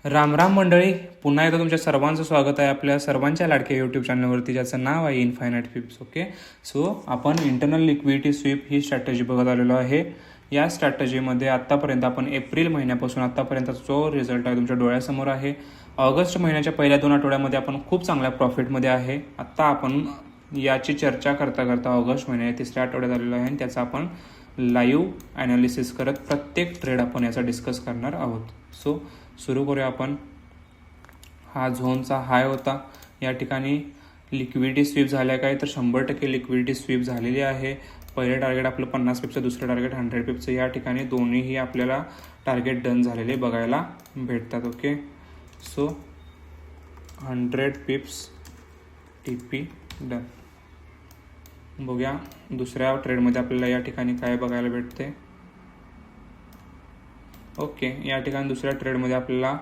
राम राम मंडळी, पुन्हा एकदा तुमच्या सर्वांचं स्वागत आहे आपल्या सर्वांच्या लाडक्या यूट्यूब चॅनलवरती, ज्याचं नाव आहे इनफायनाईट फिप्स. ओके, सो आपण इंटरनल लिक्विडिटी स्वीप ही स्ट्रॅटेजी बघत आलेलो आहे. या स्ट्रॅटेजीमध्ये आत्तापर्यंत आपण एप्रिल महिन्यापासून आत्तापर्यंत जो रिझल्ट आहे तुमच्या डोळ्यासमोर आहे. ऑगस्ट महिन्याच्या पहिल्या 2 आठवड्यामध्ये आपण खूप चांगल्या प्रॉफिटमध्ये आहे. आत्ता आपण याची चर्चा करता करता ऑगस्ट महिन्याच्या 3ऱ्या आठवड्यात आलेलो आहे आणि त्याचा आपण लाईव्ह ॲनालिसिस करत प्रत्येक ट्रेड आपण याचा डिस्कस करणार आहोत. सो सुरू करूया आपण. हा झोनचा हाय होता. या ठिकाणी लिक्विडिटी स्वीप झाल्या काय तर 100% लिक्विडिटी स्वीप झालेली आहे. पहिले टार्गेट आपलं 50 पिप्सचं, दुसरं टार्गेट 100 पिप्सचं. या ठिकाणी दोन्हीही आपल्याला टार्गेट डन झालेले बघायला भेटतात. Okay, so 100 पिप्स TP done. बघूया दुसऱ्या ट्रेडमध्ये आपल्याला या ठिकाणी काय बघायला भेटते. ओके, या ठिकाणी दुसऱ्या ट्रेडमध्ये आपल्याला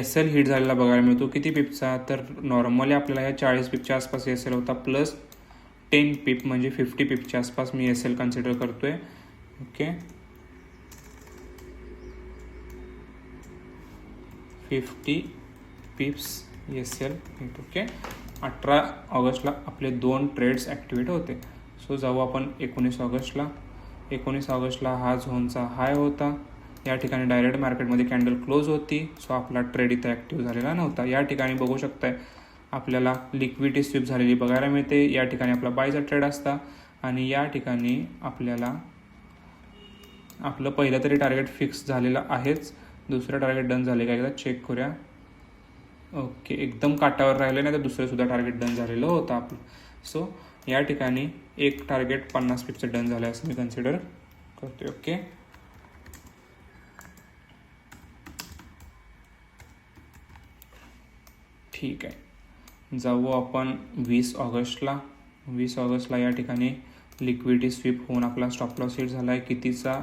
SL हिट झालेला बघायला मिळतो. किती पिपचा तर नॉर्मली आपल्याला या 40 पिपच्या आसपास SL होता, प्लस 10 पिप म्हणजे 50 पिपच्या आसपास मी SL कन्सिडर करतोय. Okay, 50 पिप्स SL hit. ओके, 18 ऑगस्टला आपले 2 ट्रेड्स ॲक्टिवेट होते. सो जाऊ आपण 19 ऑगस्टला. 19 ऑगस्टला हा झोनचा हाय होता. या ठिकाणी डायरेक्ट मार्केटमध्ये कॅन्डल क्लोज होती. सो आपला ट्रेड इथं ॲक्टिव्ह झालेला नव्हता. या ठिकाणी बघू शकताय आपल्याला लिक्विडिटी स्वीप झालेली बघायला मिळते. या ठिकाणी आपला बायचा ट्रेड असता आणि या ठिकाणी आपल्याला आपलं पहिलं तरी टार्गेट फिक्स झालेलं आहेच. दुसरं टार्गेट डन झाले का एकदा चेक करूया. ओके, एकदम काटावर राहिले नाही तर दुसरंसुद्धा टार्गेट डन झालेलं होतं आपलं. सो या ठिकाणी एक टार्गेट 50 पिपचं डन झालं असं मी कन्सिडर करतोय. ओके, ठीक आहे. जाऊ आपण 20 ऑगस्टला. 20 ऑगस्टला या ठिकाणी लिक्विडिटी स्वीप होऊन आपला स्टॉप लॉस हिट झाला आहे. कितीचा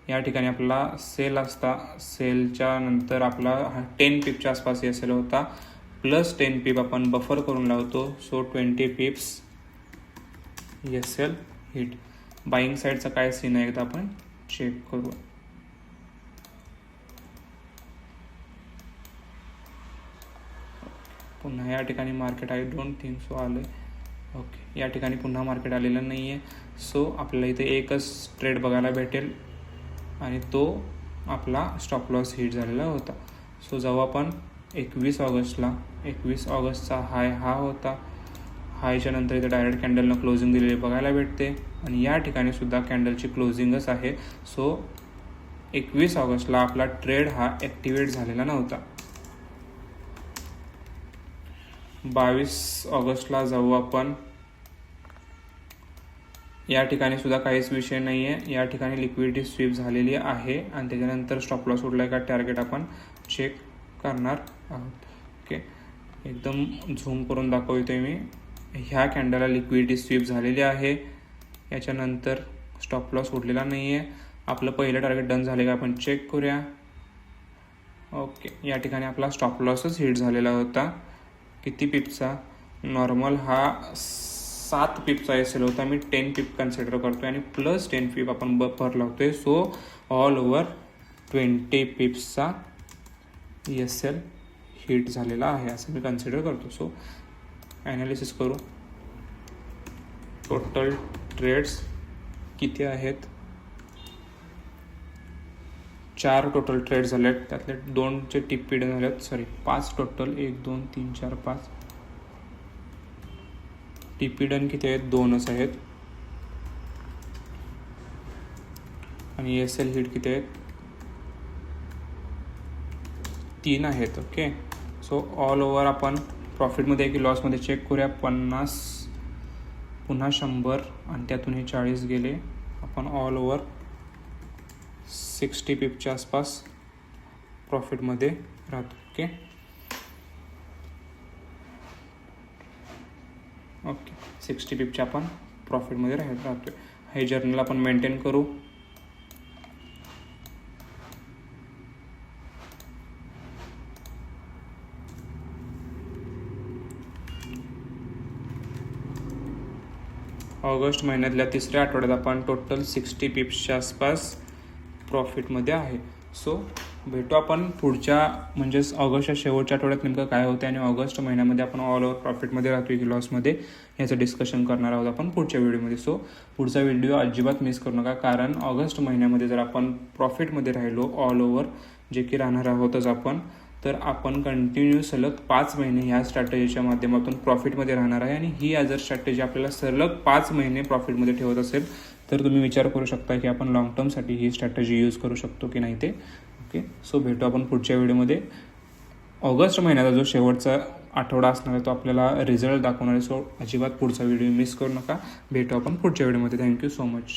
या ठिकाणी आपला सेल असता. सेलच्या नंतर आपला 10 पिपच्या आसपास SL होता, प्लस 10 पिप आपण बफर करून लावतो. So 20 पिप्स SL hit. बाईंग साईडचा काय सीन आहे एकदा आपण चेक करू. पुन्हा या ठिकाणी market I don't think so आलं आहे. ओके, या ठिकाणी पुन्हा मार्केट आलेलं नाही आहे. सो आपल्याला इथे एकच ट्रेड बघायला भेटेल आणि तो आपला स्टॉप लॉस हिट झालेला होता. सो जाऊ आपण 21 ऑगस्टला. 21 ऑगस्टचा हाय हा होता. हायच्या नंतर इथे डायरेक्ट कॅन्डलनं क्लोजिंग दिलेली बघायला भेटते आणि या ठिकाणी सुद्धा कॅन्डलची क्लोजिंगच आहे. सो 21 ऑगस्टला आपला ट्रेड हा ॲक्टिवेट झालेला नव्हता. 22 ऑगस्टला जाऊ आपण. या ठिकाणी सुद्धा काहीच विषय नाही आहे. या ठिकाणी लिक्विडिटी स्वीप झालेली आहे आणि त्याच्यानंतर स्टॉप लॉस उडला का टार्गेट आपण चेक करणार आहोत. ओके, एकदम झूम करून दाखवतोय मी. ह्या कॅन्डलला लिक्विडिटी स्वीप झालेली आहे. याच्यानंतर स्टॉप लॉस उडलेला नाही आहे. आपलं पहिलं टार्गेट डन झाले का आपण चेक करूया. ओके, या ठिकाणी आपला स्टॉप लॉसच हिट झालेला होता. किती पिपचा नॉर्मल हा 7 पिपचा SL होता. मी 10 पिप कन्सिडर करतोय आणि प्लस 10 पिप आपण बफर लावतोय. So all over 20 पिप्सचा SL hit झालेला आहे असं मी कन्सिडर करतो. सो ॲनालिसिस करू. टोटल ट्रेड्स किती आहेत. 4 टोटल ट्रेड झाले आहेत. त्यातले 2चे TP डन झाले आहेत. Sorry 5 total. 1 2 3 4 5. TP डन किती आहेत. 2च आहेत. आणि SL हिट किती आहेत. 3 आहेत. ओके, सो ऑल ओव्हर आपण प्रॉफिटमध्ये की लॉसमध्ये चेक करूया. 50 पुन्हा 100 आणि त्यातून हे 40 गेले. आपण ऑल ओव्हर 60 पिपच्या आसपास प्रॉफिटमध्ये राहतो. ओके ओके 60 पिपच्या आपण प्रॉफिटमध्ये राहतोय. हे जर्नल आपण मेंटेन करू. ऑगस्ट महिन्यातल्या 3ऱ्या आठवड्यात आपण टोटल 60 पिप्सच्या आसपास प्रॉफिटमध्ये आहे. सो भेटू आपण पुढच्या म्हणजेच ऑगस्टच्या शेवटच्या आठवड्यात नेमकं काय होतं आणि ऑगस्ट महिन्यामध्ये आपण ऑल ओव्हर प्रॉफिटमध्ये राहतो की लॉसमध्ये याचं डिस्कशन करणार आहोत आपण पुढच्या व्हिडिओमध्ये. सो पुढचा व्हिडिओ अजिबात मिस करू नका, कारण ऑगस्ट महिन्यामध्ये जर आपण प्रॉफिटमध्ये राहिलो ऑल ओव्हर, जे की राहणार आहोतच आपण, तर आपण कंटिन्यू सलग 5 महिने ह्या स्ट्रॅटेजीच्या माध्यमातून प्रॉफिटमध्ये राहणार आहे. आणि ही जर स्ट्रॅटेजी आपल्याला सलग 5 महिने प्रॉफिटमध्ये ठेवत असेल तर तुम्ही विचार करू शकता की आपण लॉंग टर्मसाठी ही स्ट्रॅटेजी यूज करू शकतो की नाही ते. ओके, सो भेटू आपण पुढच्या व्हिडिओमध्ये. ऑगस्ट महिन्याचा जो शेवटचा आठवडा असणार आहे तो आपल्याला रिझल्ट दाखवणार आहे. सो अजिबात पुढचा व्हिडिओ मिस करू नका. भेटू आपण पुढच्या व्हिडिओमध्ये. Thank you so much.